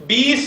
20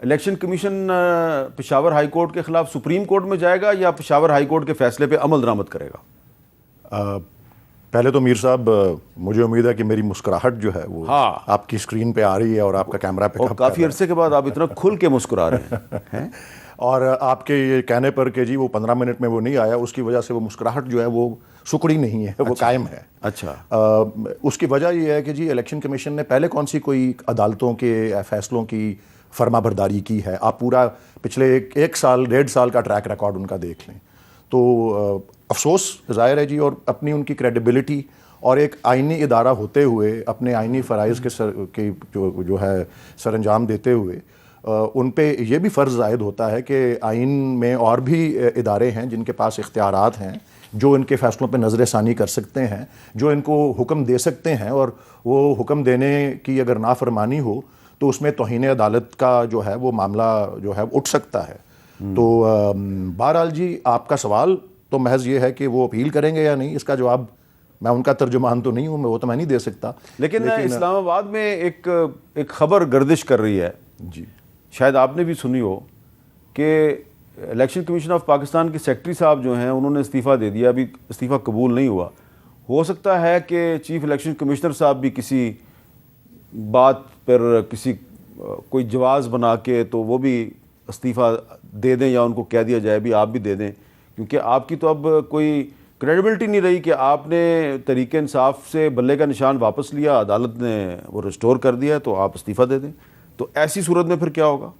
election commission Peshawar high court کے خلاف supreme court میں جائے گا یا پشاور ہائی کورٹ کے فیصلے پہ عمل درآمد کرے گا؟ پہلے تو میر صاحب مجھے امید ہے کہ میری مسکراہٹ جو ہے وہ آپ کی اسکرین پہ آ رہی ہے اور آپ کا کیمرہ پہ کافی عرصے کے بعد آپ اتنا کھل کے مسکرا رہے ہیں اور آپ کے یہ کہنے پر کہ جی وہ 15 منٹ میں وہ نہیں آیا، اس کی وجہ سے وہ مسکراہٹ جو ہے وہ سکڑی نہیں ہے، وہ قائم ہے۔ اچھا، اس کی وجہ یہ ہے کہ جی الیکشن کمیشن نے پہلے کون سی کوئی عدالتوں کے فیصلوں کی فرما برداری کی ہے؟ آپ پورا پچھلے ایک سال 1.5 سال کا ٹریک ریکارڈ ان کا دیکھ لیں تو افسوس ظاہر ہے جی، اور اپنی ان کی کریڈیبلٹی اور ایک آئینی ادارہ ہوتے ہوئے اپنے آئینی فرائض کے جو ہے سر انجام دیتے ہوئے ان پہ یہ بھی فرض زائد ہوتا ہے کہ آئین میں اور بھی ادارے ہیں جن کے پاس اختیارات ہیں، جو ان کے فیصلوں پہ نظر ثانی کر سکتے ہیں، جو ان کو حکم دے سکتے ہیں، اور وہ حکم دینے کی اگر نافرمانی ہو تو اس میں توہین عدالت کا جو ہے وہ معاملہ جو ہے اٹھ سکتا ہے۔ تو بہرحال جی آپ کا سوال تو محض یہ ہے کہ وہ اپیل کریں گے یا نہیں، اس کا جواب میں ان کا ترجمان تو نہیں ہوں، وہ تو میں نہیں دے سکتا۔ لیکن اسلام آباد میں ایک خبر گردش کر رہی ہے جی، شاید آپ نے بھی سنی ہو کہ الیکشن کمیشن آف پاکستان کے سیکرٹری صاحب جو ہیں انہوں نے استعفیٰ دے دیا، ابھی استعفیٰ قبول نہیں ہوا۔ ہو سکتا ہے کہ چیف الیکشن کمشنر صاحب بھی کسی بات پر کسی کوئی جواز بنا کے تو وہ بھی استعفیٰ دے دیں، یا ان کو کہہ دیا جائے بھی آپ بھی دے دیں، کیونکہ آپ کی تو اب کوئی کریڈیبلٹی نہیں رہی کہ آپ نے تحریک انصاف سے بلے کا نشان واپس لیا، عدالت نے وہ ریسٹور کر دیا تو آپ استعفیٰ دے دیں۔ تو ایسی صورت میں پھر کیا ہوگا؟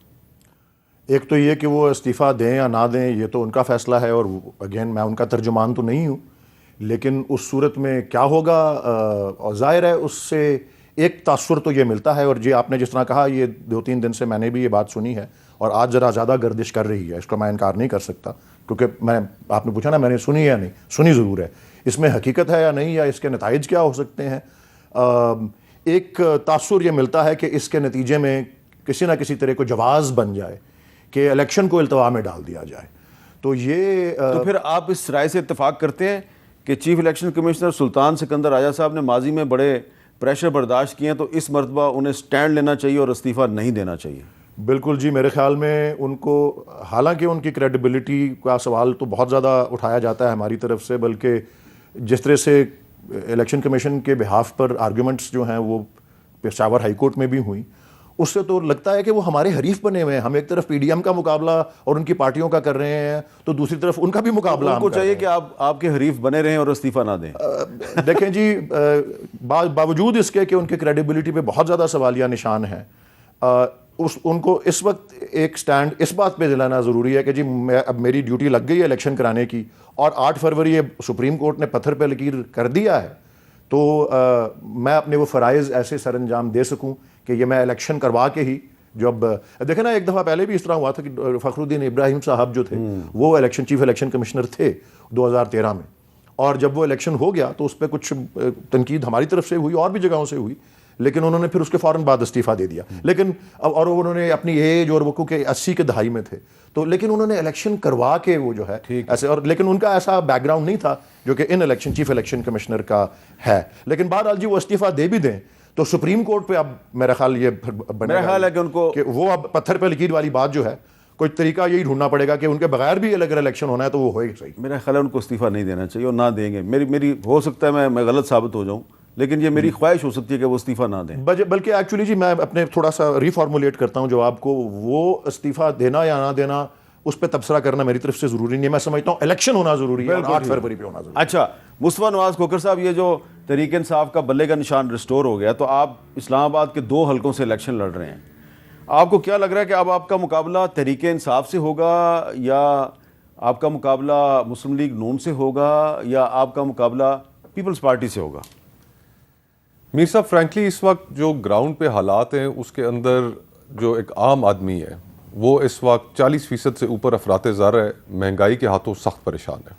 ایک تو یہ کہ وہ استعفیٰ دیں یا نہ دیں یہ تو ان کا فیصلہ ہے، اور اگین میں ان کا ترجمان تو نہیں ہوں، لیکن اس صورت میں کیا ہوگا، اور ظاہر ہے اس سے ایک تاثر تو یہ ملتا ہے، اور جی آپ نے جس طرح کہا یہ 2-3 دن سے میں نے بھی یہ بات سنی ہے، اور آج ذرا زیادہ گردش کر رہی ہے، اس کا میں انکار نہیں کر سکتا، کیونکہ آپ نے پوچھا نا میں نے سنی یا نہیں، سنی ضرور ہے، اس میں حقیقت ہے یا نہیں، یا اس کے نتائج کیا ہو سکتے ہیں۔ ایک تاثر یہ ملتا ہے کہ اس کے نتیجے میں کسی نہ کسی طرح کو جواز بن جائے کہ الیکشن کو التوا میں ڈال دیا جائے، تو یہ تو پھر آپ اس رائے سے اتفاق کرتے ہیں کہ چیف الیکشن کمشنر سلطان سکندر راجہ صاحب نے ماضی میں بڑے پریشر برداشت کیے ہیں، تو اس مرتبہ انہیں سٹینڈ لینا چاہیے اور استعفیٰ نہیں دینا چاہیے؟ بالکل جی، میرے خیال میں ان کو، حالانکہ ان کی کریڈیبلٹی کا سوال تو بہت زیادہ اٹھایا جاتا ہے ہماری طرف سے، بلکہ جس طرح سے الیکشن کمیشن کے بہاف پر آرگیومنٹس جو ہیں وہ پشاور ہائی کورٹ میں بھی ہوئیں، اس سے تو لگتا ہے کہ وہ ہمارے حریف بنے ہوئے ہیں۔ ہم ایک طرف پی ڈی ایم کا مقابلہ اور ان کی پارٹیوں کا کر رہے ہیں، تو دوسری طرف ان کا بھی مقابلہ ان کو چاہیے کہ آپ کے حریف بنے رہیں اور استعفیٰ نہ دیں۔ دیکھیں جی، باوجود اس کے کہ ان کی کریڈیبلٹی پہ بہت زیادہ سوالیہ نشان ہیں، ان کو اس وقت ایک سٹینڈ اس بات پہ دلانا ضروری ہے کہ جی اب میری ڈیوٹی لگ گئی ہے الیکشن کرانے کی، اور 8 فروری سپریم کورٹ نے پتھر پہ لکیر کر دیا ہے، تو میں اپنے وہ فرائض ایسے سر انجام دے سکوں کہ یہ میں الیکشن کروا کے ہی، جو اب دیکھیں نا ایک دفعہ پہلے بھی اس طرح ہوا تھا کہ فخر الدین ابراہیم صاحب جو تھے وہ چیف الیکشن کمشنر تھے 2013 میں، اور جب وہ الیکشن ہو گیا تو اس پہ کچھ تنقید ہماری طرف سے ہوئی اور بھی جگہوں سے ہوئی، لیکن انہوں نے پھر اس کے فوراً بعد استعفیٰ دے دیا، لیکن اور انہوں نے اپنی ایج اور وہ کیونکہ 80 کے دہائی میں تھے تو، لیکن انہوں نے الیکشن کروا کے وہ جو ہے ایسے، اور لیکن ان کا ایسا بیک گراؤنڈ نہیں تھا جو کہ چیف الیکشن کمشنر کا ہے، لیکن بہرحال جی وہ استعفیٰ دے بھی دیں تو سپریم کورٹ پہ اب میرا خیال یہ میرا خیال ہے کہ ان کو کہ وہ اب پتھر پہ لکیر والی بات جو ہے کوئی طریقہ یہی ڈھونڈنا پڑے گا کہ ان کے بغیر بھی اگر الیکشن ہونا ہے تو وہ ہوئے گا صحیح۔ میرا خیال ہے ان کو استعفیٰ نہیں دینا چاہیے اور نہ دیں گے، میری ہو سکتا ہے میں غلط ثابت ہو جاؤں، لیکن یہ میری خواہش ہو سکتی ہے کہ وہ استعفیٰ نہ دیں، بلکہ ایکچولی جی میں اپنے تھوڑا سا ریفارمولیٹ کرتا ہوں جواب کو، وہ استعفیٰ دینا یا نہ دینا اس پہ تبصرہ کرنا میری طرف سے ضروری نہیں ہے، میں سمجھتا ہوں الیکشن ہونا ضروری ہے، 8 فروری پہ ہونا ضروری ہے۔ اچھا مصطفیٰ نواز کھوکھر صاحب، یہ جو تحریک انصاف کا بلے کا نشان ریسٹور ہو گیا تو آپ اسلام آباد کے 2 حلقوں سے الیکشن لڑ رہے ہیں، آپ کو کیا لگ رہا ہے کہ اب آپ کا مقابلہ تحریک انصاف سے ہوگا یا آپ کا مقابلہ مسلم لیگ نون سے ہوگا یا آپ کا مقابلہ پیپلز پارٹی سے ہوگا؟ میر صاحب فرینکلی اس وقت جو گراؤنڈ پہ حالات ہیں اس کے اندر جو ایک عام آدمی ہے وہ اس وقت 40% سے اوپر افراط زر ہے، مہنگائی کے ہاتھوں سخت پریشان ہے۔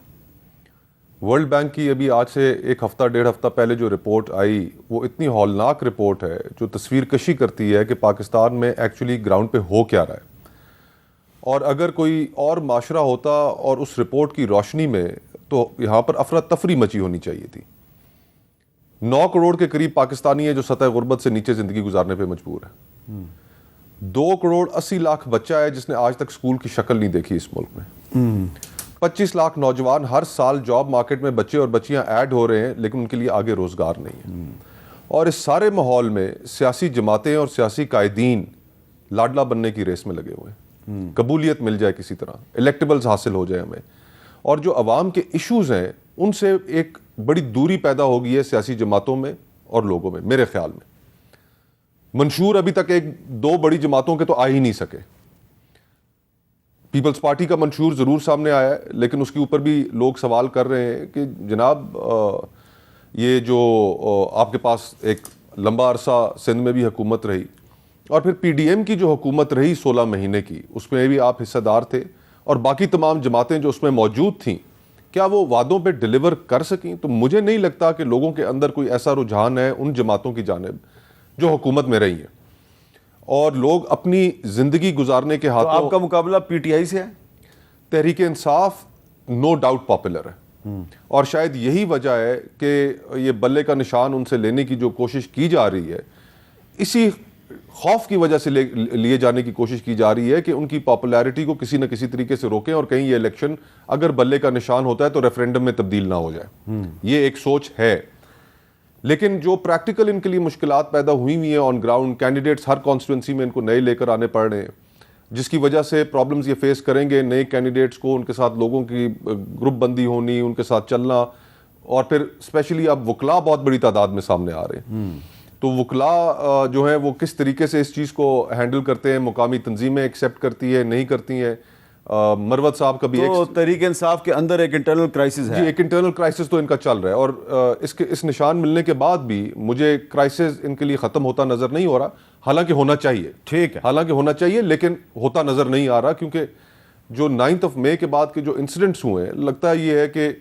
ورلڈ بینک کی ابھی آج سے 1 ہفتہ 1.5 ہفتہ پہلے جو رپورٹ آئی وہ اتنی ہولناک رپورٹ ہے جو تصویر کشی کرتی ہے کہ پاکستان میں ایکچولی گراؤنڈ پہ ہو کیا رہا ہے، اور اگر کوئی اور معاشرہ ہوتا اور اس رپورٹ کی روشنی میں تو یہاں پر افراتفری مچی ہونی چاہیے تھی۔ 9 کروڑ کے قریب پاکستانی ہیں جو سطح غربت سے نیچے زندگی گزارنے پہ مجبور ہے۔ 2,80,00,000 بچہ ہے جس نے آج تک اسکول کی شکل نہیں دیکھی اس ملک میں. 25 لاکھ نوجوان ہر سال جاب مارکیٹ میں بچے اور بچیاں ایڈ ہو رہے ہیں لیکن ان کے لیے آگے روزگار نہیں ہے. اور اس سارے ماحول میں سیاسی جماعتیں اور سیاسی قائدین لاڈلا بننے کی ریس میں لگے ہوئے ہیں. قبولیت مل جائے کسی طرح, الیکٹیبلز حاصل ہو جائے ہمیں, اور جو عوام کے ایشوز ہیں ان سے ایک بڑی دوری پیدا ہو گئی ہے سیاسی جماعتوں میں اور لوگوں میں. میرے خیال میں منشور ابھی تک ایک دو بڑی جماعتوں کے تو آ ہی نہیں سکے. پیپلز پارٹی کا منشور ضرور سامنے آیا ہے لیکن اس کے اوپر بھی لوگ سوال کر رہے ہیں کہ جناب یہ جو آپ کے پاس ایک لمبا عرصہ سندھ میں بھی حکومت رہی اور پھر پی ڈی ایم کی جو حکومت رہی 16 مہینے کی, اس میں بھی آپ حصہ دار تھے, اور باقی تمام جماعتیں جو اس میں موجود تھیں کیا وہ وعدوں پہ ڈیلیور کر سکیں؟ تو مجھے نہیں لگتا کہ لوگوں کے اندر کوئی ایسا رجحان ہے ان جماعتوں کی جانب جو حکومت میں رہی ہیں, اور لوگ اپنی زندگی گزارنے کے ہاتھوں. آپ کا مقابلہ پی ٹی آئی سے ہے؟ Tehreek Insaf no doubt popular ہے, اور شاید یہی وجہ ہے کہ یہ بلے کا نشان ان سے لینے کی جو کوشش کی جا رہی ہے, اسی خوف کی وجہ سے لیے جانے کی کوشش کی جا رہی ہے کہ ان کی پاپولیرٹی کو کسی نہ کسی طریقے سے روکیں اور کہیں یہ الیکشن اگر بلے کا نشان ہوتا ہے تو ریفرینڈم میں تبدیل نہ ہو جائے. یہ ایک سوچ ہے, لیکن جو پریکٹیکل ان کے لیے مشکلات پیدا ہوئی ہیں on ground, candidates Hare constituency میں ان کو نئے لے کر آنے پڑ رہے ہیں, جس کی وجہ سے پرابلمز یہ فیس کریں گے نئے کینڈیڈیٹس کو, ان کے ساتھ لوگوں کی گروپ بندی ہونی, ان کے ساتھ چلنا, اور پھر اسپیشلی اب وکلاء بہت بڑی تعداد میں سامنے آ رہے ہیں. تو وکلاء جو ہیں وہ کس طریقے سے اس چیز کو ہینڈل کرتے ہیں, مقامی تنظیمیں ایکسیپٹ کرتی ہے نہیں کرتی ہیں. مروت صاحب کا بھی تو تحریک انصاف کے اندر ایک انٹرنل کرائسس ہے. جی, ایک انٹرنل کرائسس تو ان کا چل رہا ہے, اور اس نشان ملنے کے بعد بھی مجھے کرائسس ان کے لیے ختم ہوتا نظر نہیں ہو رہا, حالانکہ ہونا چاہیے. ٹھیک ہے, حالانکہ ہونا چاہیے لیکن ہوتا نظر نہیں آ رہا, کیونکہ جو 9 مئی کے بعد کے جو انسیڈنٹس ہوئے ہیں, لگتا یہ ہے کہ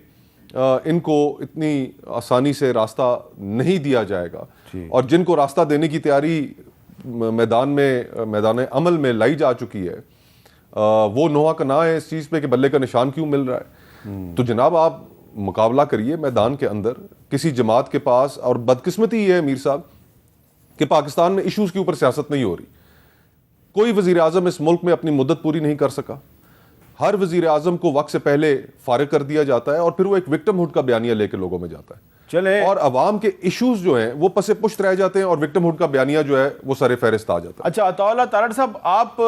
ان کو اتنی آسانی سے راستہ نہیں دیا جائے گا, اور جن کو راستہ دینے کی تیاری میدان عمل میں لائی جا چکی ہے وہ نوحہ کا نہ ہے اس چیز پہ کہ بلے کا نشان کیوں مل رہا ہے. تو جناب آپ مقابلہ کریے میدان کے اندر کسی جماعت کے پاس, اور بدقسمتی یہ ہے میر صاحب کہ پاکستان میں ایشوز کے اوپر سیاست نہیں ہو رہی. کوئی وزیر اعظم اس ملک میں اپنی مدت پوری نہیں کر سکا, ہر وزیر اعظم کو وقت سے پہلے فارغ کر دیا جاتا ہے اور پھر وہ ایک وکٹم ہوڈ کا بیانیہ لے کے لوگوں میں جاتا ہے. چلے, اور عوام کے ایشوز جو ہیں وہ پس پشت رہ جاتے ہیں اور وکٹم ہوڈ کا بیانیہ جو ہے وہ سر فہرست آ جاتا ہے. اچھا عطا اللہ تارڑ صاحب, آپ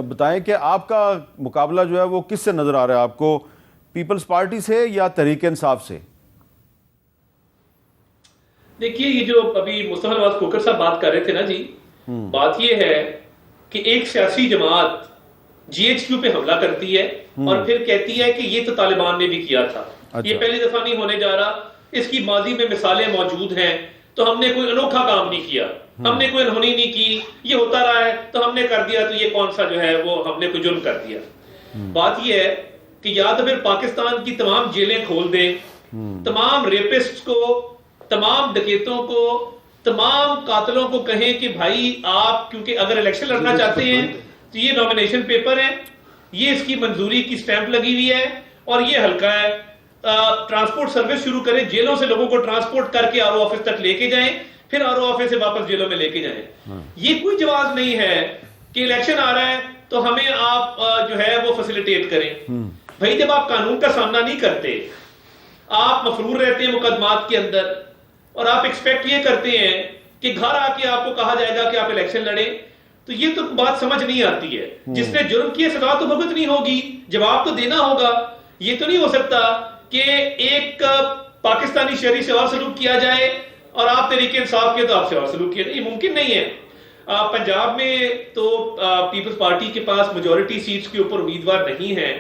بتائیں کہ آپ کا مقابلہ جو ہے وہ کس سے نظر آ رہا ہے آپ کو, پیپلز پارٹی سے یا تحریک انصاف سے؟ دیکھیے, یہ جو ابھی مصطفیٰ نواز کھوکھر صاحب بات کر رہے تھے نا جی, بات یہ ہے کہ ایک سیاسی جماعت جی ایچ کیو پہ حملہ کرتی ہے اور پھر کہتی ہے کہ یہ تو طالبان نے بھی کیا تھا. یہ پہلی دفعہ نہیں ہونے جا رہا, اس کی ماضی میں مثالیں موجود ہیں, تو ہم نے کوئی انوکھا کام نہیں کیا, ہم نے کوئی انہونی نہیں کی, یہ ہوتا رہا ہے تو ہم نے کر دیا, تو یہ کون سا جو ہے وہ ہم نے کوئی جرم کر دیا. بات یہ ہے کہ یا تو پھر پاکستان کی تمام جیلیں کھول دیں, تمام ریپسٹ کو, تمام ڈکیتوں کو, تمام قاتلوں کو کہیں کہ بھائی آپ کیونکہ اگر الیکشن لڑنا چاہتے ہیں تو یہ نامینیشن پیپر ہے, یہ اس کی منظوری کی سٹیمپ لگی ہوئی ہے اور یہ حلقہ ہے, ٹرانسپورٹ سروس شروع کریں, جیلوں سے لوگوں کو ٹرانسپورٹ کر کے آر او آفس تک لے کے جائیں, پھر آر او آفس سے واپس جیلوں میں لے کے جائیں. یہ کوئی جواز نہیں ہے کہ الیکشن آ رہا ہے تو ہمیں آپ جو ہے وہ فیسیلیٹیٹ کریں. بھائی جب آپ قانون کا سامنا نہیں کرتے, آپ مفرور رہتے ہیں مقدمات کے اندر, اور آپ ایکسپیکٹ یہ کرتے ہیں کہ گھر آ کے آپ کو کہا جائے گا کہ آپ الیکشن لڑیں, تو یہ تو بات سمجھ نہیں آتی ہے. جس نے جرم کیا سزا تو بھگتنی ہوگی, جواب تو دینا ہوگا. یہ تو نہیں ہو سکتا کہ ایک پاکستانی شہری سے اور سلوک کیا جائے اور آپ تحریک انصاف کے تو آپ سے اور سلوک کیا جائے. یہ ممکن نہیں ہے. پنجاب میں تو پیپلز پارٹی کے پاس میجورٹی سیٹس کے اوپر امیدوار نہیں ہیں.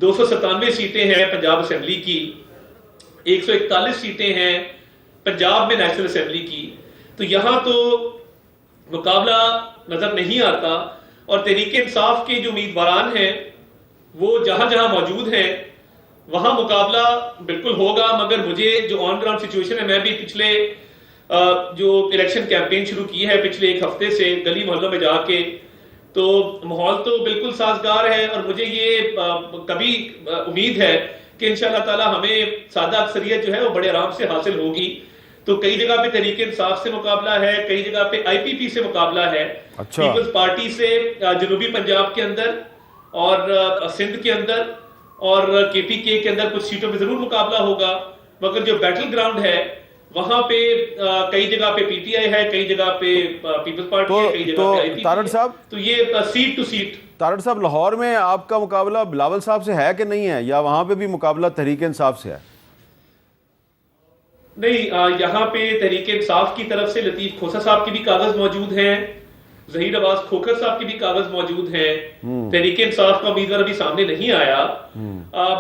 297 سیٹیں ہیں پنجاب اسمبلی کی, 141 سیٹیں ہیں پنجاب میں نیشنل اسمبلی کی, تو یہاں تو مقابلہ نظر نہیں آتا. اور تحریک انصاف کے جو امیدواران ہیں وہ جہاں جہاں موجود ہیں وہاں مقابلہ بالکل ہوگا, مگر مجھے جو آن گراؤنڈ سچویشن ہے, میں بھی پچھلے جو الیکشن کیمپین شروع کی ہے پچھلے ایک ہفتے سے گلی محلوں میں جا کے, تو ماحول تو بالکل سازگار ہے, اور مجھے یہ کبھی امید ہے کہ انشاءاللہ تعالی ہمیں سادہ اکثریت جو ہے وہ بڑے آرام سے حاصل ہوگی. تو کئی جگہ پہ تحریک انصاف سے مقابلہ ہے, کئی جگہ پہ آئی پی پی سے مقابلہ ہے, پیپلز پارٹی سے جنوبی پنجاب کے اندر اور سندھ کے اندر اور کے پی کے اندر کچھ سیٹوں پہ ضرور مقابلہ ہوگا, مگر جو بیٹل گراؤنڈ ہے وہاں پہ کئی جگہ پہ پی ٹی آئی ہے, کئی جگہ پہ پیپلز پارٹی ہے, کئی جگہ پہ آئی پی پی ہے. تو یہ سیٹ ٹو سیٹ. تارڑ صاحب, لاہور میں آپ کا مقابلہ بلاول صاحب سے ہے کہ نہیں ہے, یا وہاں پہ بھی مقابلہ تحریک انصاف سے ہے؟ نہیں, یہاں پہ تحریک انصاف کی طرف سے لطیف کھوسا صاحب کے بھی کاغذ موجود ہیں, ظہیر عباس کھوکھر صاحب کے بھی کاغذ موجود ہیں. تحریک انصاف کا امیدوار ابھی سامنے نہیں آیا,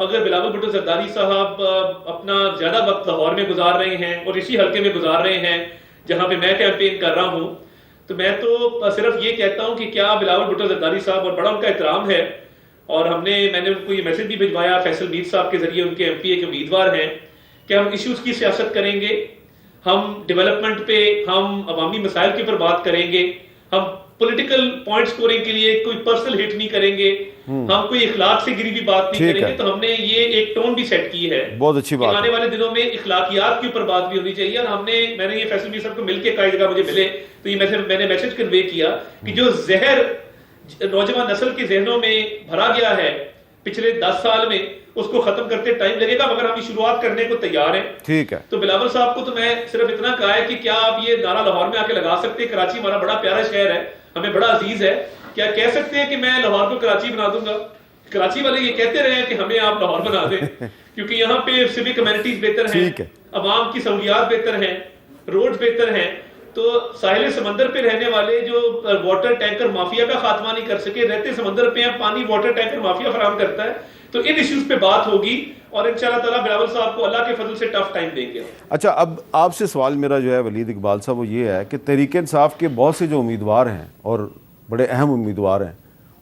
مگر بلاول بھٹو زرداری صاحب اپنا زیادہ وقت لاہور میں گزار رہے ہیں اور اسی حلقے میں گزار رہے ہیں جہاں پہ میں کیمپین کر رہا ہوں. تو میں تو صرف یہ کہتا ہوں کہ کیا بلاول بھٹو زرداری صاحب, اور بڑا ان کا احترام ہے, اور میں نے ان کو یہ میسج بھی بھجوایا فیصل میر صاحب کے ذریعے, ان کے ایم پی اے کے امیدوار ہیں, کہ ہم ایشوز کی سیاست کریں گے, ہم ڈیولپمنٹ پہ, ہم عوامی مسائل کے اوپر بات کریں گے, ہم پولیٹیکل پوائنٹ سکورنگ کے لیے کوئی پرسنل ہٹ نہیں کریں گے, ہم کوئی اخلاق سے گری ہوئی بات نہیں کریں گے. تو ہم نے یہ ایک ٹون بھی سیٹ کی ہے, بہت اچھی بات. آنے والے دنوں میں اخلاقیات کے اوپر بات بھی ہونی چاہیے, اور میں نے یہ فیصل میر صاحب کو مل کے کئی جگہ مجھے ملے تو یہ میں نے میسج کنوے کیا کہ جو زہر نوجوان نسل کے ذہنوں میں بھرا گیا ہے پچھلے 10 سال میں, اس کو ختم کرتے ٹائم لگے گا, مگر ہم شروعات کرنے کو تیار ہیں. ٹھیک ہے. تو بلاول صاحب کو تو میں صرف اتنا کہا ہے کہ کیا آپ یہ نعرہ لاہور میں آ کے لگا سکتے ہیں, کراچی ہمارا بڑا پیارا شہر ہے, ہمیں بڑا عزیز ہے, کیا کہہ سکتے ہیں کہ میں لاہور کو کراچی بنا دوں گا؟ کراچی والے یہ کہتے رہے ہیں کہ ہمیں آپ لاہور بنا دیں, کیونکہ یہاں پہ سیوک کمیونٹیز بہتر ہیں, عوام کی سہولیات بہتر ہیں, روڈز بہتر ہیں. تو ساحل سمندر پہ رہنے والے جو واٹر ٹینکر مافیا کا خاتمہ نہیں کر سکے, رہتے سمندر پہ ہیں, پانی واٹر ٹینکر مافیا فراہم کرتا ہے. تو ان ایشوز پہ بات ہوگی, اور انشاءاللہ تعالیٰ بلاول صاحب کو اللہ کے فضل سے ٹف ٹائم دیں گے. اچھا, اب آپ سے سوال میرا جو ہے ولید اقبال صاحب وہ یہ ہے کہ تحریک انصاف کے بہت سے جو امیدوار ہیں اور بڑے اہم امیدوار ہیں,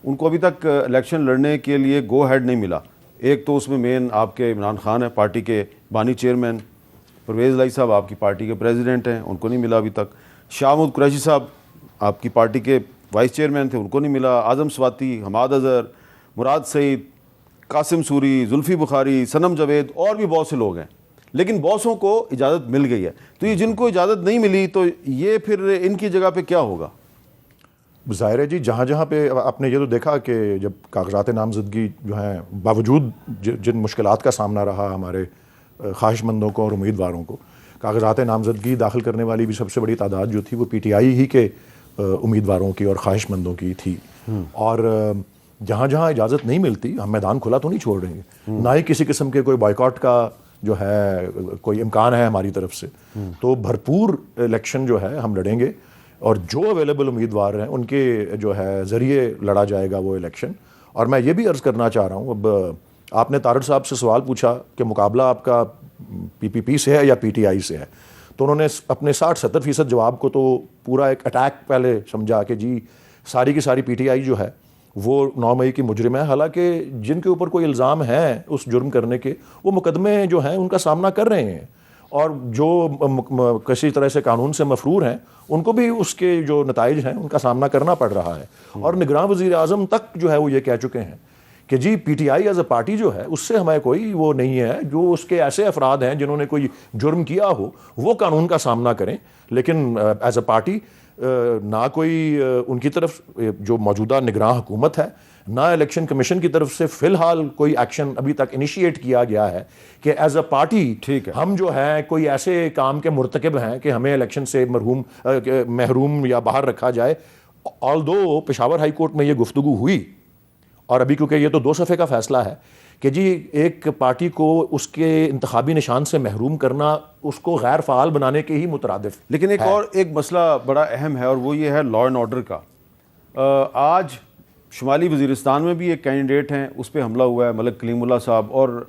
ان کو ابھی تک الیکشن لڑنے کے لیے گو ہیڈ نہیں ملا. ایک تو اس میں مین آپ کے عمران خان ہیں, پارٹی کے بانی چیئرمین, پرویز الہی صاحب آپ کی پارٹی کے پریزیڈنٹ ہیں, ان کو نہیں ملا ابھی تک. شاہ محمود قریشی صاحب آپ کی پارٹی کے وائس چیئرمین تھے, ان کو نہیں ملا. اعظم سواتی, حماد اظہر, مراد سعید, قاسم سوری, زلفی بخاری, صنم جاوید, اور بھی بہت سے لوگ ہیں, لیکن باسوں کو اجازت مل گئی ہے. تو یہ جن کو اجازت نہیں ملی تو یہ پھر ان کی جگہ پہ کیا ہوگا؟ ظاہر ہے جی, جہاں جہاں پہ آپ نے یہ تو دیکھا کہ جب کاغذات نامزدگی جو ہیں, باوجود جن مشکلات کا سامنا رہا ہمارے خواہش مندوں کو اور امیدواروں کو, کاغذات نامزدگی داخل کرنے والی بھی سب سے بڑی تعداد جو تھی وہ پی ٹی آئی ہی کے امیدواروں کی اور خواہش مندوں کی تھی. اور جہاں جہاں اجازت نہیں ملتی, ہم میدان کھلا تو نہیں چھوڑ رہے ہیں, نہ ہی کسی قسم کے کوئی بائیکاٹ کا جو ہے کوئی امکان ہے ہماری طرف سے. تو بھرپور الیکشن جو ہے ہم لڑیں گے, اور جو اویلیبل امیدوار ہیں ان کے جو ہے ذریعے لڑا جائے گا وہ الیکشن. اور میں یہ بھی عرض کرنا چاہ رہا ہوں, اب آپ نے تارڑ صاحب سے سوال پوچھا کہ مقابلہ آپ کا پی پی پی سے ہے یا پی ٹی آئی سے ہے, تو انہوں نے اپنے 60-70% جواب کو تو پورا ایک اٹیک پہلے سمجھا کہ جی ساری کی ساری پی ٹی آئی جو ہے وہ 9 مئی کی مجرم ہے. حالانکہ جن کے اوپر کوئی الزام ہیں اس جرم کرنے کے, وہ مقدمے جو ہیں ان کا سامنا کر رہے ہیں, اور جو کسی طرح سے قانون سے مفرور ہیں ان کو بھی اس کے جو نتائج ہیں ان کا سامنا کرنا پڑ رہا ہے. اور نگراں وزیر اعظم تک جو ہے وہ یہ کہہ چکے ہیں کہ جی P T I as a party جو ہے اس سے ہمیں کوئی وہ نہیں ہے, جو اس کے ایسے افراد ہیں جنہوں نے کوئی جرم کیا ہو وہ قانون کا سامنا کریں, لیکن ایز اے پارٹی نہ کوئی ان کی طرف جو موجودہ نگراں حکومت ہے, نہ الیکشن کمیشن کی طرف سے فی الحال کوئی ایکشن ابھی تک انیشیٹ کیا گیا ہے کہ ایز اے پارٹی ہم جو ہے کوئی ایسے کام کے مرتکب ہیں کہ ہمیں الیکشن سے محروم یا باہر رکھا جائے. آلدو پشاور ہائی کورٹ میں یہ گفتگو ہوئی, اور ابھی کیونکہ یہ تو 2 صفحے کا فیصلہ ہے کہ جی ایک پارٹی کو اس کے انتخابی نشان سے محروم کرنا اس کو غیر فعال بنانے کے ہی مترادف. لیکن ایک مسئلہ بڑا اہم ہے, اور وہ یہ ہے لا اینڈ آرڈر کا. آج شمالی وزیرستان میں بھی ایک کینڈیڈیٹ ہیں, اس پہ حملہ ہوا ہے, ملک کلیم اللہ صاحب, اور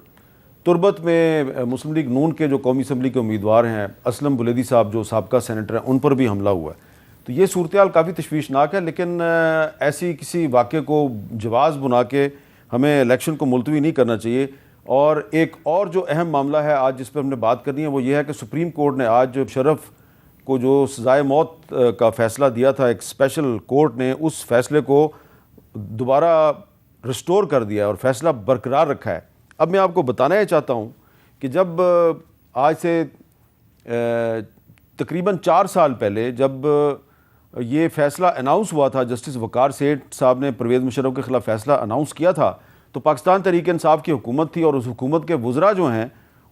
تربت میں مسلم لیگ نون کے جو قومی اسمبلی کے امیدوار ہیں اسلم بلیدی صاحب جو سابقہ سینیٹر ہیں, ان پر بھی حملہ ہوا ہے. تو یہ صورتحال کافی تشویشناک ہے, لیکن ایسی کسی واقعے کو جواز بنا کے ہمیں الیکشن کو ملتوی نہیں کرنا چاہیے. اور ایک اور جو اہم معاملہ ہے آج جس پہ ہم نے بات کرنی ہے وہ یہ ہے کہ سپریم کورٹ نے آج شرف کو جو سزائے موت کا فیصلہ دیا تھا, ایک اسپیشل کورٹ نے اس فیصلے کو دوبارہ ریسٹور کر دیا اور فیصلہ برقرار رکھا ہے. اب میں آپ کو بتانا یہ چاہتا ہوں کہ جب آج سے تقریباً 4 سال پہلے جب یہ فیصلہ اناؤنس ہوا تھا، جسٹس وقار سیٹھ صاحب نے پرویز مشرف کے خلاف فیصلہ اناؤنس کیا تھا، تو پاکستان تحریک انصاف کی حکومت تھی اور اس حکومت کے وزراء جو ہیں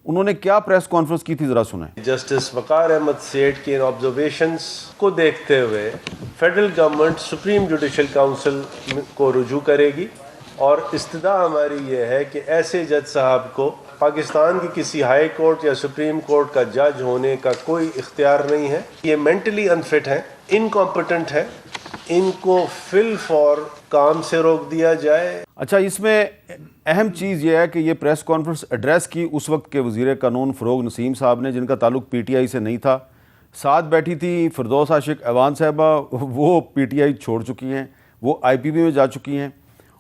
انہوں نے کیا پریس کانفرنس کی تھی، ذرا سنیں۔ جسٹس وقار احمد سیٹھ کی ان آبزرویشنز کو دیکھتے ہوئے federal government supreme judicial council کو رجوع کرے گی، اور استدعا ہماری یہ ہے کہ ایسے جج صاحب کو پاکستان کی کسی ہائی کورٹ یا سپریم کورٹ کا جج ہونے کا کوئی اختیار نہیں ہے، یہ مینٹلی انفٹ ہیں، انکمپٹنٹ ہیں، ان کو فل فور کام سے روک دیا جائے۔ اچھا، اس میں اہم چیز یہ ہے کہ یہ پریس کانفرنس ایڈریس کی اس وقت کے وزیر قانون فروغ نسیم صاحب نے، جن کا تعلق پی ٹی آئی سے نہیں تھا۔ ساتھ بیٹھی تھی فردوس عاشق ایوان صاحبہ، وہ پی ٹی آئی چھوڑ چکی ہیں، وہ آئی پی بی میں جا چکی ہیں،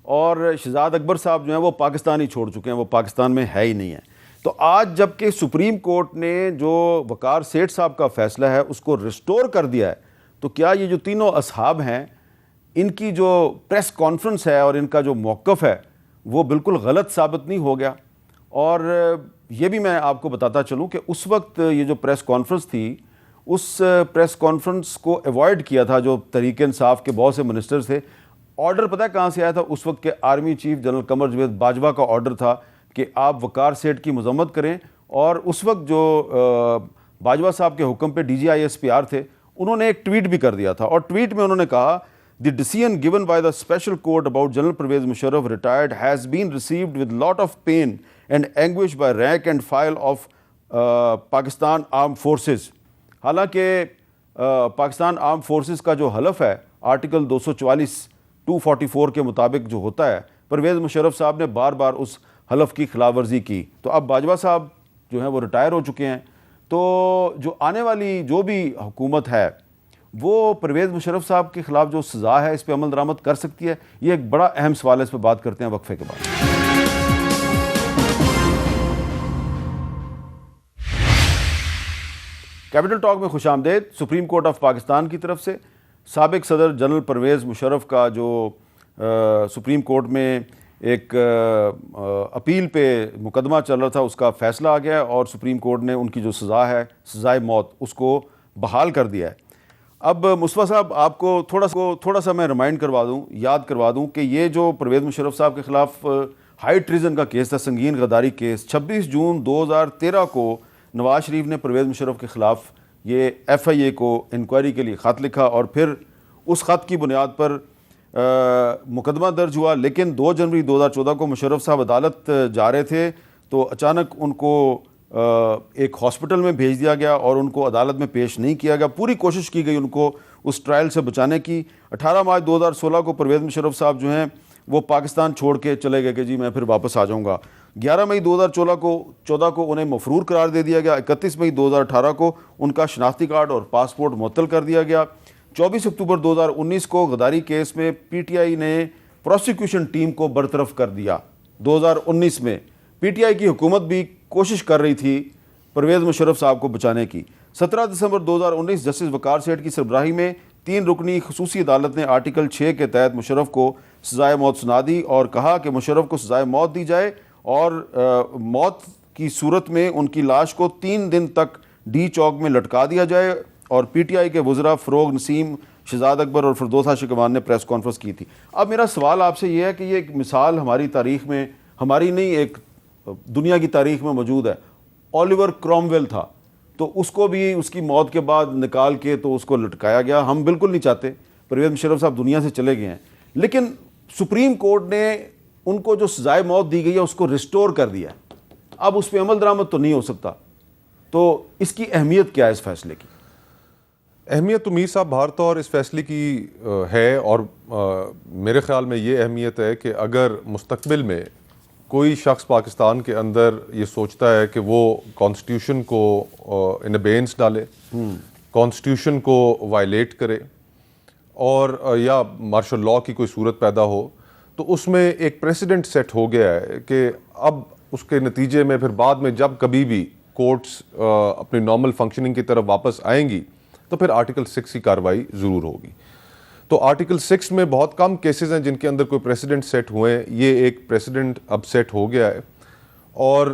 اور شہزاد اکبر صاحب جو ہیں وہ پاکستان ہی چھوڑ چکے ہیں، وہ پاکستان میں ہے ہی نہیں ہیں۔ تو آج جب کہ سپریم کورٹ نے جو وقار سیٹھ صاحب کا فیصلہ ہے اس کو ریسٹور کر دیا ہے، تو کیا یہ جو تینوں اصحاب ہیں ان کی جو پریس کانفرنس ہے اور ان کا جو موقف ہے وہ بالکل غلط ثابت نہیں ہو گیا؟ اور یہ بھی میں آپ کو بتاتا چلوں کہ اس وقت یہ جو پریس کانفرنس تھی، اس پریس کانفرنس کو ایوائڈ کیا تھا جو تحریک انصاف کے بہت سے منسٹرز تھے۔ آرڈر پتہ ہے کہاں سے آیا تھا؟ اس وقت کے army chief general Qamar Javed Bajwa کا آرڈر تھا کہ آپ وقار سیٹھ کی مذمت کریں، اور اس وقت جو باجوہ صاحب کے حکم پہ D G I S P R تھے، انہوں نے ایک ٹویٹ بھی کر دیا تھا، اور ٹویٹ میں انہوں نے کہا The decision given by the special court about General Pervez Musharraf retired has been received with lot of pain and anguish by rank and file of Pakistan Armed Forces۔ حالانکہ پاکستان آرم فورسز کا جو حلف ہے article 244 کے مطابق جو ہوتا ہے، پرویز مشرف صاحب نے بار بار اس حلف کی خلاف ورزی کی، تو اب باجوہ صاحب جو ہیں وہ ریٹائر ہو چکے ہیں، تو جو آنے والی جو بھی حکومت ہے وہ پرویز مشرف صاحب کے خلاف جو سزا ہے اس پہ عمل درآمد کر سکتی ہے؟ یہ ایک بڑا اہم سوال ہے، اس پہ بات کرتے ہیں وقفے کے بعد۔ کیپٹل ٹاک میں خوش آمدید۔ سپریم کورٹ آف پاکستان کی طرف سے سابق صدر جنرل پرویز مشرف کا جو سپریم کورٹ میں ایک اپیل پہ مقدمہ چل رہا تھا، اس کا فیصلہ آ گیا ہے، اور سپریم کورٹ نے ان کی جو سزا ہے، سزائے موت، اس کو بحال کر دیا ہے۔ اب مصطفیٰ صاحب، آپ کو تھوڑا سا میں ریمائنڈ کروا دوں، یاد کروا دوں کہ یہ جو پرویز مشرف صاحب کے خلاف ہائی ٹریزن کا کیس تھا، سنگین غداری کیس، 26 جون 2013 کو نواز شریف نے پرویز مشرف کے خلاف یہ ایف آئی اے کو انکوائری کے لیے خط لکھا، اور پھر اس خط کی بنیاد پر مقدمہ درج ہوا۔ لیکن 2 جنوری 2014 کو مشرف صاحب عدالت جا رہے تھے تو اچانک ان کو ایک ہاسپٹل میں بھیج دیا گیا اور ان کو عدالت میں پیش نہیں کیا گیا۔ پوری کوشش کی گئی ان کو اس ٹرائل سے بچانے کی۔ 18 مارچ 2016 کو پرویز مشرف صاحب جو ہیں وہ پاکستان چھوڑ کے چلے گئے کہ جی میں پھر واپس آ جاؤں گا۔ 11 مئی 2014 کو انہیں مفرور قرار دے دیا گیا۔ 31 مئی 2018 کو ان کا شناختی کارڈ اور پاسپورٹ معطل کر دیا گیا۔ 24 اکتوبر 2019 کو غداری کیس میں پی ٹی آئی نے پروسیکیوشن ٹیم کو برطرف کر دیا۔ 2019 میں پی ٹی آئی کی حکومت بھی کوشش کر رہی تھی پرویز مشرف صاحب کو بچانے کی۔ 17 دسمبر 2019 جسٹس وقار سیٹھ کی سربراہی میں 3 رکنی خصوصی عدالت نے آرٹیکل 6 کے تحت مشرف کو سزائے موت سنا دی اور کہا کہ مشرف کو سزائے موت دی جائے، اور موت کی صورت میں ان کی لاش کو 3 دن تک ڈی چوک میں لٹکا دیا جائے۔ اور پی ٹی آئی کے وزراء فروغ نسیم، شہزاد اکبر اور فردوس عاشق ایوان نے پریس کانفرنس کی تھی۔ اب میرا سوال آپ سے یہ ہے کہ یہ ایک مثال ہماری تاریخ میں، ہماری نہیں ایک دنیا کی تاریخ میں موجود ہے۔ اولیور کرومویل تھا، تو اس کو بھی اس کی موت کے بعد نکال کے تو اس کو لٹکایا گیا۔ ہم بالکل نہیں چاہتے، پرویز مشرف صاحب دنیا سے چلے گئے ہیں، لیکن سپریم کورٹ نے ان کو جو سزائے موت دی گئی ہے اس کو ریسٹور کر دیا ہے۔ اب اس پہ عمل درآمد تو نہیں ہو سکتا، تو اس کی اہمیت کیا ہے اس فیصلے کی؟ اہمیت تو میر صاحب بہر طور اس فیصلے کی ہے، اور میرے خیال میں یہ اہمیت ہے کہ اگر مستقبل میں کوئی شخص پاکستان کے اندر یہ سوچتا ہے کہ وہ کانسٹیٹیوشن کو ان ابینس ڈالے، کانسٹیٹیوشن کو وائلیٹ کرے، اور یا مارشل لاء کی کوئی صورت پیدا ہو، تو اس میں ایک پریسیڈنٹ سیٹ ہو گیا ہے کہ اب اس کے نتیجے میں پھر بعد میں جب کبھی بھی کورٹس اپنی نارمل فنکشننگ کی طرف واپس آئیں گی تو پھر آرٹیکل 6 کی کارروائی ضرور ہوگی۔ تو آرٹیکل 6 میں بہت کم کیسز ہیں جن کے اندر کوئی پریسیڈنٹ سیٹ ہوئے ہیں، یہ ایک پریسیڈنٹ اب سیٹ ہو گیا ہے، اور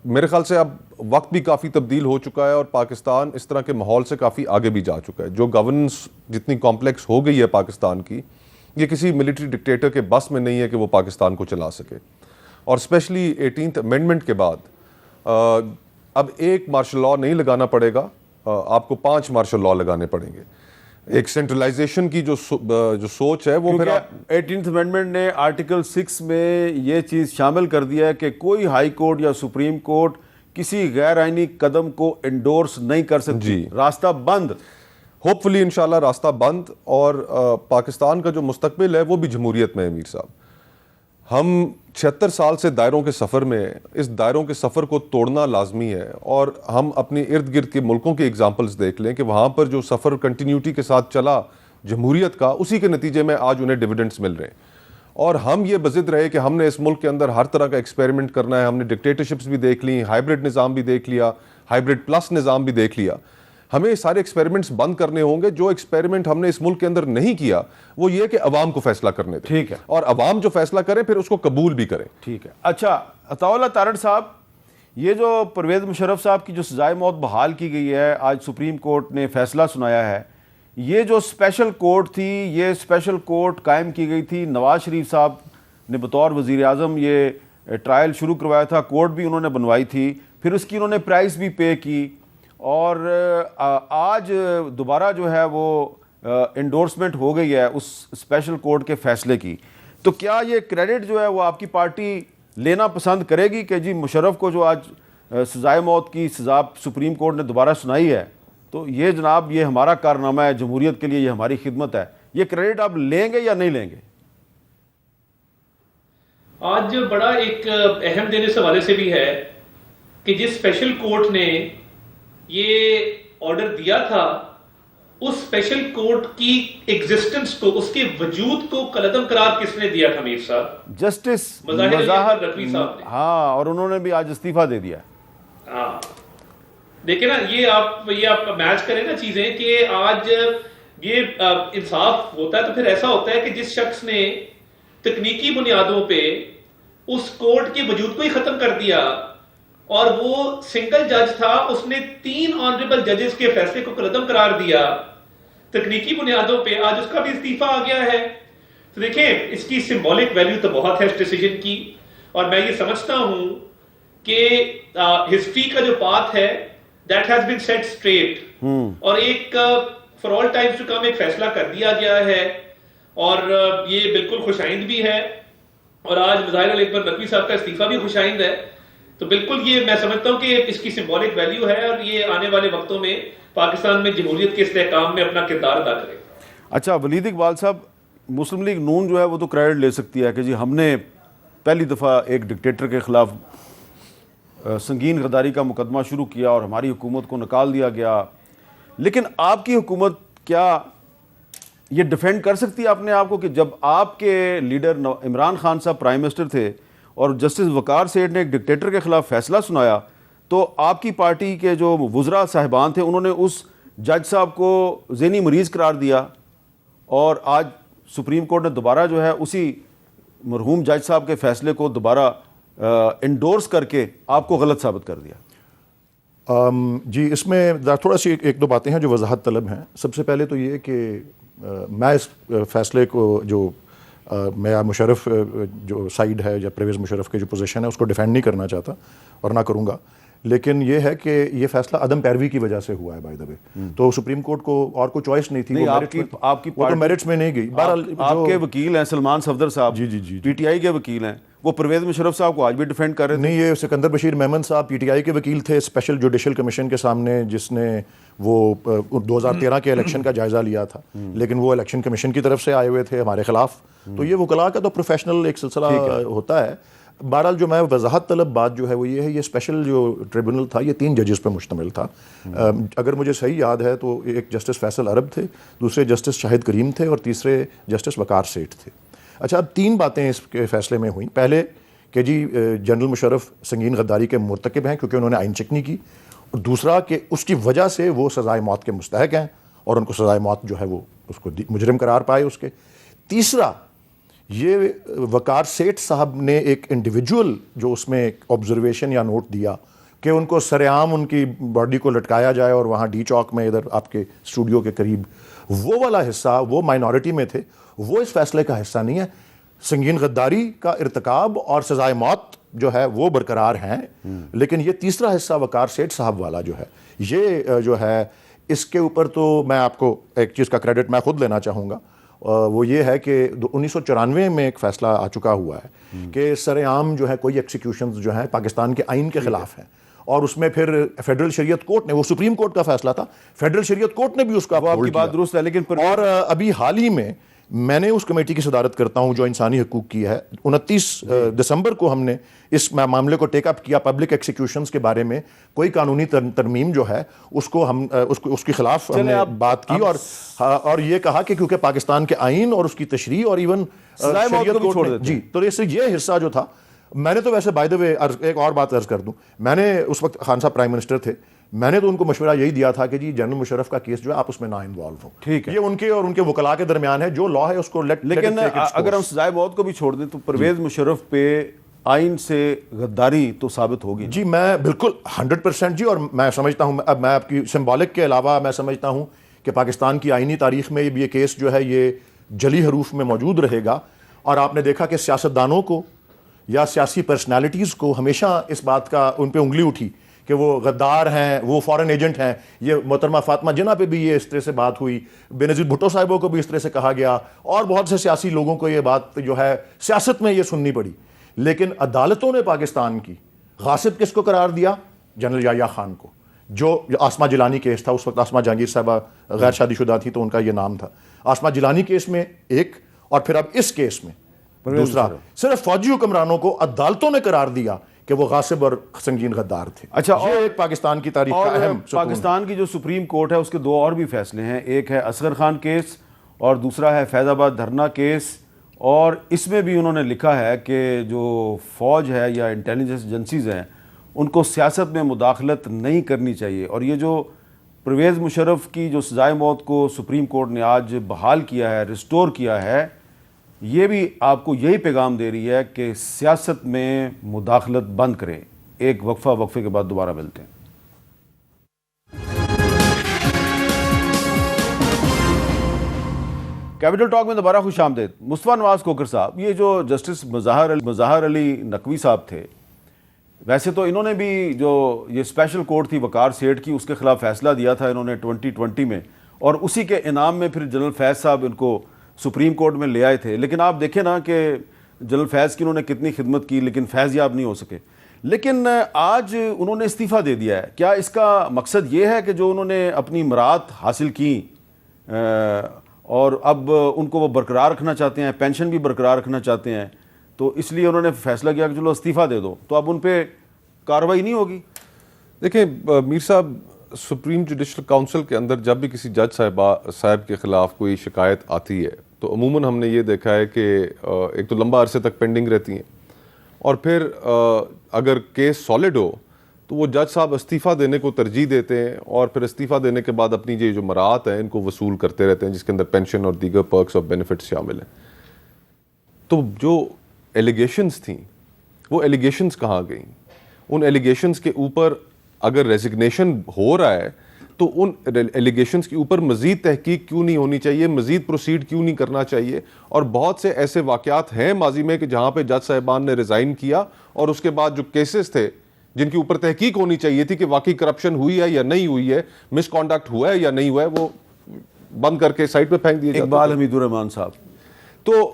میرے خیال سے اب وقت بھی کافی تبدیل ہو چکا ہے اور پاکستان اس طرح کے ماحول سے کافی آگے بھی جا چکا ہے. جو گورننس جتنی کمپلیکس ہو گئی ہے پاکستان کی, یہ کسی ملٹری ڈکٹیٹر کے بس میں نہیں ہے کہ وہ پاکستان کو چلا سکے. اور اسپیشلی 18th امینڈمنٹ کے بعد اب ایک مارشل لاء نہیں لگانا پڑے گا, آپ کو 5 مارشل لاء لگانے پڑیں گے. ایک سینٹرلائزیشن کی جو سوچ ہے وہ پھر 18th امینڈمنٹ نے آرٹیکل 6 میں یہ چیز شامل کر دیا ہے کہ کوئی ہائی کورٹ یا سپریم کورٹ کسی غیر آئینی قدم کو انڈورس نہیں کر سکتی. جی. راستہ بند. ہوپ فلی انشاءاللہ راستہ بند. اور پاکستان کا جو مستقبل ہے وہ بھی جمہوریت میں ہے. امیر صاحب, ہم 76 سال سے دائروں کے سفر میں, اس دائروں کے سفر کو توڑنا لازمی ہے. اور ہم اپنے ارد گرد کے ملکوں کے ایگزامپلز دیکھ لیں کہ وہاں پر جو سفر کنٹینیوٹی کے ساتھ چلا جمہوریت کا, اسی کے نتیجے میں آج انہیں ڈیویڈنڈز مل رہے ہیں. اور ہم یہ بضد رہے کہ ہم نے اس ملک کے اندر ہر طرح کا ایکسپیریمنٹ کرنا ہے. ہم نے ڈکٹیٹرشپس بھی دیکھ لی, ہائیبرڈ نظام بھی دیکھ لیا, ہائیبرڈ پلس نظام بھی دیکھ لیا. ہمیں سارے ایکسپیریمنٹس بند کرنے ہوں گے. جو ایکسپیریمنٹ ہم نے اس ملک کے اندر نہیں کیا وہ یہ کہ عوام کو فیصلہ کرنے دیں. ٹھیک ہے. اور عوام جو فیصلہ کرے پھر اس کو قبول بھی کریں. ٹھیک ہے. اچھا عطاء اللہ تارڑ صاحب, یہ جو پرویز مشرف صاحب کی جو سزائے موت بحال کی گئی ہے, آج سپریم کورٹ نے فیصلہ سنایا ہے. یہ جو اسپیشل کورٹ تھی, یہ اسپیشل کورٹ قائم کی گئی تھی نواز شریف صاحب نے بطور وزیر اعظم. یہ ٹرائل شروع کروایا تھا, کورٹ بھی انہوں نے بنوائی تھی, پھر اس کی انہوں نے پرائس بھی پے کی, اور آج دوبارہ جو ہے وہ انڈورسمنٹ ہو گئی ہے اس اسپیشل کورٹ کے فیصلے کی. تو کیا یہ کریڈٹ جو ہے وہ آپ کی پارٹی لینا پسند کرے گی کہ جی مشرف کو جو آج سزائے موت کی سزا سپریم کورٹ نے دوبارہ سنائی ہے, تو یہ جناب یہ ہمارا کارنامہ ہے, جمہوریت کے لیے یہ ہماری خدمت ہے, یہ کریڈٹ آپ لیں گے یا نہیں لیں گے؟ آج بڑا ایک اہم دن اس حوالے سے بھی ہے کہ جس اسپیشل کورٹ نے یہ آرڈر دیا تھا, اس اسپیشل کورٹ کی ایگزسٹنس کو, اس کے وجود کو قلعدم قرار کس نے دیا تھا میر صاحب؟ جسٹس مظاہر رضوی صاحب نے. ہاں, اور انہوں نے بھی آج استعفیٰ دے دیا. ہاں دیکھیں نا, یہ آپ میچ کریں نا چیزیں کہ آج یہ انصاف ہوتا ہے تو پھر ایسا ہوتا ہے کہ جس شخص نے تکنیکی بنیادوں پہ اس کورٹ کے وجود کو ہی ختم کر دیا, اور وہ سنگل جج تھا, اس نے 3 آنریبل ججز کے فیصلے کو قلعدم قرار دیا تکنیکی بنیادوں پہ, آج اس کا بھی استعفیٰ آ گیا ہے. تو دیکھیں اس کی سمبولک ویلیو تو بہت ہے اس ڈیسیجن کی, اور میں یہ سمجھتا ہوں کہ ہسٹری کا جو پاتھ ہے that has been set straight, اور ایک for all times to come ایک فیصلہ کر دیا گیا ہے, اور یہ بالکل خوشائند بھی ہے. اور آج مظاہر علی اکبر نقوی صاحب کا استعفیٰ بھی خوشائند ہے. تو بالکل یہ میں سمجھتا ہوں کہ اس کی سمبولک ویلیو ہے, اور یہ آنے والے وقتوں میں پاکستان میں جمہوریت کے استحکام میں اپنا کردار ادا کرے. اچھا ولید اقبال صاحب, مسلم لیگ نون جو ہے وہ تو کریڈٹ لے سکتی ہے کہ جی ہم نے پہلی دفعہ ایک ڈکٹیٹر کے خلاف سنگین غداری کا مقدمہ شروع کیا اور ہماری حکومت کو نکال دیا گیا, لیکن آپ کی حکومت کیا یہ ڈیفینڈ کر سکتی ہے اپنے آپ کو کہ جب آپ کے لیڈر عمران خان صاحب پرائم منسٹر تھے اور جسٹس وقار سیٹھ نے ایک ڈکٹیٹر کے خلاف فیصلہ سنایا, تو آپ کی پارٹی کے جو وزراء صاحبان تھے انہوں نے اس جج صاحب کو ذہنی مریض قرار دیا, اور آج سپریم کورٹ نے دوبارہ جو ہے اسی مرحوم جج صاحب کے فیصلے کو دوبارہ انڈورس کر کے آپ کو غلط ثابت کر دیا. جی اس میں تھوڑا سی ایک دو باتیں ہیں جو وضاحت طلب ہیں. سب سے پہلے تو یہ کہ میں اس فیصلے کو جو میں مشرف جو سائیڈ ہے یا پرویز مشرف کی جو پوزیشن ہے اس کو ڈیفینڈ نہیں کرنا چاہتا اور نہ کروں گا, لیکن یہ ہے کہ یہ فیصلہ عدم پیروی کی وجہ سے ہوا ہے بائی دا وے. تو سپریم کورٹ کو اور کوئی چوائس نہیں تھی, وہ تو میرٹس میں نہیں گئی. آپ کے وکیل ہیں سلمان صفدر صاحب, جی پی ٹی آئی کے وکیل ہیں, وہ پرویز مشرف صاحب کو آج بھی ڈیفینڈ کر رہے تھے. نہیں, یہ سکندر بشیر میمن صاحب پی ٹی آئی کے وکیل تھے اسپیشل جوڈیشل کمیشن کے سامنے, جس نے وہ 2013 کے الیکشن کا جائزہ لیا تھا, لیکن وہ الیکشن کمیشن کی طرف سے آئے ہوئے تھے ہمارے خلاف. تو یہ وکلاء کا تو پروفیشنل ایک سلسلہ ہوتا ہے. بہرحال جو میں وضاحت طلب بات جو ہے وہ یہ ہے, یہ اسپیشل جو ٹریبونل تھا یہ 3 ججز پہ مشتمل تھا. اگر مجھے صحیح یاد ہے تو ایک جسٹس فیصل عرب تھے, دوسرے جسٹس شاہد کریم تھے, اور تیسرے جسٹس وقار سیٹھ تھے. اچھا, اب 3 باتیں اس کے فیصلے میں ہوئیں. پہلے کہ جی جنرل مشرف سنگین غداری کے مرتکب ہیں کیونکہ انہوں نے آئین چکنی کی, اور دوسرا کہ اس کی وجہ سے وہ سزائے موت کے مستحق ہیں اور ان کو سزائے موت جو ہے وہ اس کو مجرم قرار پائے اس کے. تیسرا یہ وقار سیٹھ صاحب نے ایک انڈیویجول جو اس میں ایک آبزرویشن یا نوٹ دیا کہ ان کو سرعام ان کی باڈی کو لٹکایا جائے اور وہاں ڈی چوک میں ادھر آپ کے اسٹوڈیو کے قریب، وہ والا حصہ وہ مائنورٹی میں تھے، وہ اس فیصلے کا حصہ نہیں ہے. سنگین غداری کا ارتکاب اور سزائے موت جو ہے وہ برقرار ہیں، لیکن یہ تیسرا حصہ وقار سیٹھ صاحب والا جو ہے، یہ جو ہے اس کے اوپر تو میں آپ کو ایک چیز کا کریڈٹ میں خود لینا چاہوں گا، وہ یہ ہے کہ 1994 میں ایک فیصلہ آ چکا ہوا ہے کہ سر عام جو ہے کوئی ایکسیکیوشنز جو ہیں پاکستان کے آئین کے خلاف ہیں، اور اس میں پھر فیڈرل شریعت کورٹ نے، وہ سپریم کورٹ کا فیصلہ تھا، فیڈرل شریعت کورٹ نے بھی اس کا آپ کی بات درست ہے، لیکن اور ابھی حال ہی میں نے اس کمیٹی کی صدارت کرتا ہوں جو انسانی حقوق کی ہے. 29 دسمبر کو ہم نے اس معاملے کو ٹیک اپ کیا. پبلک ایکسیکیوشنز کے بارے میں کوئی قانونی ترمیم جو ہے اس کو ہم اس کے خلاف ہم نے بات کی، اور یہ کہا کہ کیونکہ پاکستان کے آئین اور اس کی تشریح اور ایون شریعت کورٹ نے، جی تو اس سے یہ حصہ جو تھا، میں نے تو ویسے بائی دا وے ایک اور بات عرض کر دوں، میں نے اس وقت خان صاحب پرائم منسٹر تھے، میں نے تو ان کو مشورہ یہی دیا تھا کہ جی جنرل مشرف کا کیس جو ہے آپ اس میں نہ انوالو ہو. ٹھیک ہے، یہ ان کے اور ان کے وکلاء کے درمیان ہے، جو لا ہے اس کو لیکن اگر ہم سزائے موت کو بھی چھوڑ دیں تو پرویز مشرف پہ آئین سے غداری تو ثابت ہوگی. جی میں بالکل 100% جی، اور میں سمجھتا ہوں، اب میں آپ کی سمبولک کے علاوہ میں سمجھتا ہوں کہ پاکستان کی آئینی تاریخ میں یہ کیس جو ہے یہ جلی حروف میں موجود رہے گا. اور آپ نے دیکھا کہ سیاستدانوں کو یا سیاسی پرسنالٹیز کو ہمیشہ اس بات کا ان پہ انگلی اٹھی کہ وہ غدار ہیں، وہ فارن ایجنٹ ہیں. یہ محترمہ فاطمہ جناح پہ بھی یہ اس طرح سے بات ہوئی، بینظیر بھٹو صاحبوں کو بھی اس طرح سے کہا گیا، اور بہت سے سیاسی لوگوں کو یہ بات جو ہے سیاست میں یہ سننی پڑی. لیکن عدالتوں نے پاکستان کی غاصب کس کو قرار دیا؟ جنرل یحییٰ خان کو. جو آسما جیلانی کیس تھا، اس وقت آسما جہانگیر صاحبہ غیر شادی شدہ تھی تو ان کا یہ نام تھا. آسما جیلانی کیس میں ایک، اور پھر اب اس کیس میں دوسرا، صرف فوجی حکمرانوں کو عدالتوں نے قرار دیا کہ وہ غاصب اور سنگین غدار تھے. اچھا، یہ ایک پاکستان کی تاریخ کا اہم پاکستان کی جو سپریم کورٹ ہے اس کے دو اور بھی فیصلے ہیں، ایک ہے اصغر خان کیس اور دوسرا ہے فیض آباد دھرنا کیس. اور اس میں بھی انہوں نے لکھا ہے کہ جو فوج ہے یا انٹیلیجنس ایجنسیز ہیں ان کو سیاست میں مداخلت نہیں کرنی چاہیے. اور یہ جو پرویز مشرف کی جو سزائے موت کو سپریم کورٹ نے آج بحال کیا ہے، ریسٹور کیا ہے، یہ بھی آپ کو یہی پیغام دے رہی ہے کہ سیاست میں مداخلت بند کریں. ایک وقفے کے بعد دوبارہ ملتے ہیں. کیپٹل ٹاک میں دوبارہ خوش آمدید. مصطفیٰ نواز کھوکھر صاحب، یہ جو جسٹس مظاہر علی نقوی صاحب تھے، ویسے تو انہوں نے بھی جو یہ اسپیشل کورٹ تھی وقار سیٹھ کی، اس کے خلاف فیصلہ دیا تھا انہوں نے 2020 میں، اور اسی کے انعام میں پھر جنرل فیض صاحب ان کو سپریم کورٹ میں لے آئے تھے. لیکن آپ دیکھیں نا کہ جنرل فیض کی انہوں نے کتنی خدمت کی، لیکن فیض یاب نہیں ہو سکے. لیکن آج انہوں نے استعفیٰ دے دیا ہے. کیا اس کا مقصد یہ ہے کہ جو انہوں نے اپنی مراد حاصل کی اور اب ان کو وہ برقرار رکھنا چاہتے ہیں، پینشن بھی برقرار رکھنا چاہتے ہیں، تو اس لیے انہوں نے فیصلہ کیا کہ چلو استعفیٰ دے دو، تو اب ان پہ کارروائی نہیں ہوگی؟ دیکھیں میر صاحب، سپریم جوڈیشل کاؤنسل کے اندر جب بھی کسی جج صاحب کے خلاف کوئی شکایت آتی ہے تو عموماً ہم نے یہ دیکھا ہے کہ ایک تو لمبا عرصے تک پینڈنگ رہتی ہیں، اور پھر اگر کیس سالڈ ہو تو وہ جج صاحب استعفیٰ دینے کو ترجیح دیتے ہیں، اور پھر استعفیٰ دینے کے بعد اپنی جو مراعات ہیں ان کو وصول کرتے رہتے ہیں، جس کے اندر پینشن اور دیگر پرکس اور بینیفٹس شامل ہیں. تو جو ایلیگیشنز تھیں وہ ایلیگیشنز کہاں گئیں؟ ان ایلیگیشنز کے اوپر اگر ریزگنیشن ہو رہا ہے تو ان ایلیگیشنز کے اوپر مزید تحقیق کیوں نہیں ہونی چاہیے، مزید پروسیڈ کیوں نہیں کرنا چاہیے؟ اور بہت سے ایسے واقعات ہیں ماضی میں کہ جہاں پہ جج صاحبان نے ریزائن کیا اور اس کے بعد جو کیسز تھے جن کے اوپر تحقیق ہونی چاہیے تھی کہ واقعی کرپشن ہوئی ہے یا نہیں ہوئی ہے، مس کانڈکٹ ہوا ہے یا نہیں ہوا ہے، وہ بند کر کے سائٹ پہ پھینک دیے جاتے. اقبال حمید الرحمان صاحب، تو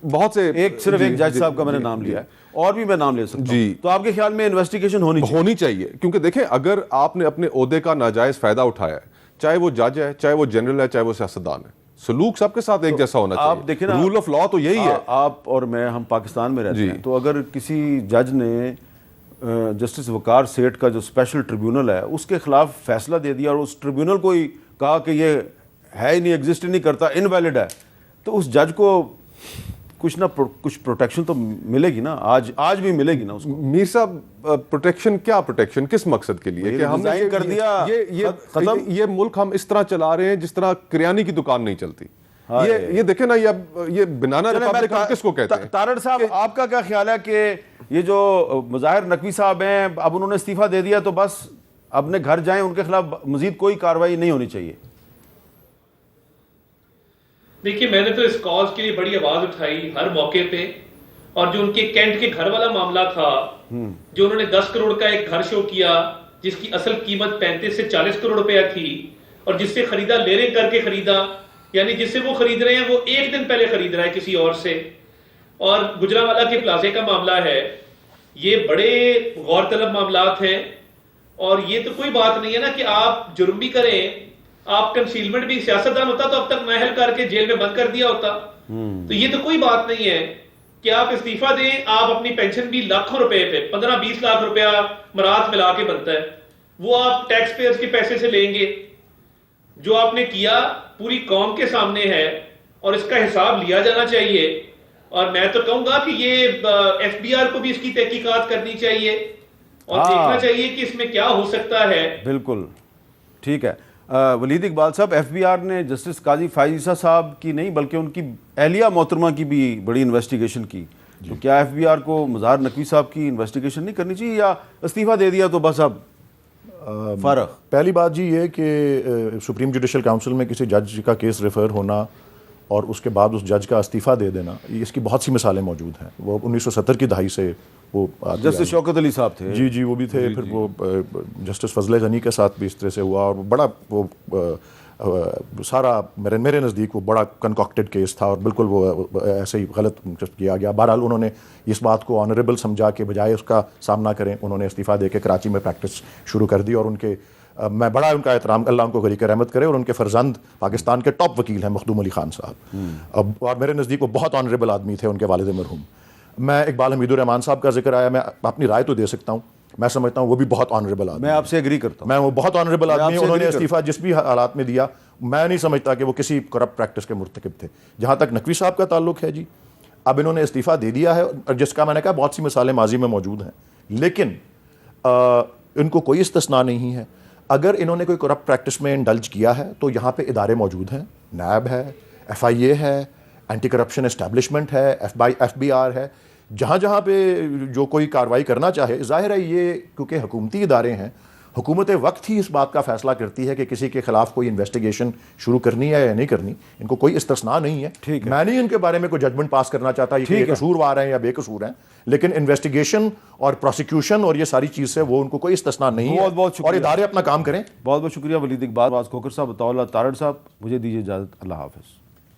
بہت سے صرف ایک جج صاحب کا میں نے نام لیا ہے، اور بھی میں نام لے سکتا ہوں. تو آپ کے خیال میں انویسٹیگیشن ہونی چاہیے؟ کیونکہ دیکھیں اگر آپ نے اپنے عہدے کا ناجائز فائدہ اٹھایا ہے، چاہے وہ جج ہے، چاہے وہ جنرل ہے، چاہے وہ سیاستدان ہے، سلوک سب کے ساتھ ایک جیسا ہونا چاہیے. آپ دیکھیں نا، رول آف لا تو یہی ہے. آپ اور میں، ہم پاکستان میں رہتے ہیں، تو اگر کسی جج نے جسٹس وقار سیٹھ کا جو اسپیشل ٹریبیونل ہے اس کے خلاف فیصلہ دے دیا اور اس ٹریبیونل کو ہی کہا کہ یہ ہے ہی نہیں، ایگزسٹ نہیں کرتا، انویلڈ ہے، تو اس جج کو کچھ نہ کچھ پروٹیکشن تو ملے گی نا. آج بھی ملے گی نا اس کو. میر صاحب، پروٹیکشن کیا؟ پروٹیکشن کس مقصد کے لیے کہ ہم نے کر دیا یہ ملک ہم اس طرح چلا رہے ہیں جس طرح کریانی کی دکان نہیں چلتی. یہ دیکھیں نا, یہ بنانا ریپبلکن کس کو کہتے ہیں؟ تارڑ صاحب آپ کا کیا خیال ہے کہ یہ جو مظاہر نقوی صاحب ہیں اب انہوں نے استعفیٰ دے دیا تو بس اپنے گھر جائیں, ان کے خلاف مزید کوئی کارروائی نہیں ہونی چاہیے؟ دیکھیے میں نے تو اس کاز کے لیے بڑی آواز اٹھائی ہر موقع پہ, اور جو ان کے کینٹ کے گھر والا معاملہ تھا, جو انہوں نے 10 کروڑ کا ایک گھر شو کیا جس کی اصل قیمت 35 سے 40 کروڑ روپیہ تھی, اور جس سے خریدا لیرنگ کر کے خریدا, یعنی جس سے وہ خرید رہے ہیں وہ ایک دن پہلے خرید رہا ہے کسی اور سے. اور گجرانوالہ کے پلازے کا معاملہ ہے, یہ بڑے غور طلب معاملات ہیں, اور یہ تو کوئی بات نہیں ہے نا کہ آپ جرم بھی کریں, آپ کنسیلمنٹ بھی, سیاستدان ہوتا تو اب تک محل کر کے جیل میں بند کر دیا ہوتا. تو یہ تو کوئی بات نہیں ہے کہ آپ استعفیٰ دیں, آپ اپنی پینشن بھی لاکھوں روپے پہ 15-20 لاکھ روپیہ مراد ملا کے بنتا ہے, وہ آپ ٹیکس پیئرز کے پیسے سے لیں گے. جو آپ نے کیا پوری قوم کے سامنے ہے اور اس کا حساب لیا جانا چاہیے, اور میں تو کہوں گا کہ یہ ایف بی آر کو بھی اس کی تحقیقات کرنی چاہیے اور دیکھنا چاہیے کہ اس میں کیا ہو سکتا ہے. بالکل ٹھیک ہے. ولید اقبال صاحب, ایف بی آر نے جسٹس قاضی فائزہ صاحب کی نہیں بلکہ ان کی اہلیہ محترمہ کی بھی بڑی انویسٹیگیشن کی, تو کیا ایف بی آر کو مظاہر نقوی صاحب کی انویسٹیگیشن نہیں کرنی چاہیے, یا استعفیٰ دے دیا تو بس اب فارغ؟ پہلی بات جی یہ کہ سپریم جوڈیشل کاؤنسل میں کسی جج کا کیس ریفر ہونا اور اس کے بعد اس جج کا استعفیٰ دے دینا, اس کی بہت سی مثالیں موجود ہیں. وہ 1970 کی دہائی سے وہ جسٹس شوکت علی صاحب تھے, جی وہ بھی تھے. پھر وہ جسٹس فضل غنی کے ساتھ بھی اس طرح سے ہوا, اور بڑا وہ سارا میرے نزدیک وہ بڑا کنکاکٹڈ کیس تھا, اور بالکل وہ ایسے ہی غلط کیا گیا. بہرحال انہوں نے اس بات کو آنریبل سمجھا کہ بجائے اس کا سامنا کریں, انہوں نے استعفیٰ دے کے کراچی میں پریکٹس شروع کر دی. اور ان کے میں بڑا ان کا احترام, اللہ ان کو غریق رحمت کرے, اور ان کے فرزند پاکستان کے ٹاپ وکیل ہیں مخدوم علی خان صاحب, اور میرے نزدیک وہ بہت آنریبل آدمی تھے, ان کے والد مرحوم. میں اقبال حمید الرحمان صاحب کا ذکر آیا, میں اپنی رائے تو دے سکتا ہوں, میں سمجھتا ہوں وہ بھی بہت آنریبل آدمی. میں آپ سے ایگری کرتا ہوں, میں وہ بہت آنریبل آدمی ہیں. انہوں نے استعفیٰ جس بھی حالات میں دیا, میں نہیں سمجھتا کہ وہ کسی کرپٹ پریکٹس کے مرتکب تھے. جہاں تک نقوی صاحب کا تعلق ہے جی, اب انہوں نے استعفیٰ دے دیا ہے, اور جس کا میں نے کہا بہت سی مثالیں ماضی میں موجود ہیں, لیکن ان کو کوئی استثناء نہیں ہے. اگر انہوں نے کوئی کرپٹ پریکٹس میں انڈلج کیا ہے تو یہاں پہ ادارے موجود ہیں, نیب ہے, ایف آئی اے ہے, اینٹی کرپشن اسٹیبلشمنٹ ہے, ایف بی آر ہے. جہاں جہاں پہ جو کوئی کارروائی کرنا چاہے, ظاہر ہے یہ کیونکہ حکومتی ادارے ہیں, حکومت وقت ہی اس بات کا فیصلہ کرتی ہے کہ کسی کے خلاف کوئی انویسٹیگیشن شروع کرنی ہے یا نہیں کرنی. ان کو کوئی استثناء نہیں ہے. میں نہیں ان کے بارے میں کوئی ججمنٹ پاس کرنا چاہتا کہ یہ قصوروار ہیں یا بے قصور ہیں, لیکن انویسٹیگیشن اور پروسیکیوشن اور یہ ساری چیز سے وہ ان کو کوئی استثناء نہیں ہے, اور ادارے اپنا کام کریں. بہت بہت شکریہ ولید اقبال, کھوکھر صاحب, عطاء اللہ تارڑ صاحب. مجھے دیجیے اجازت, اللہ حافظ.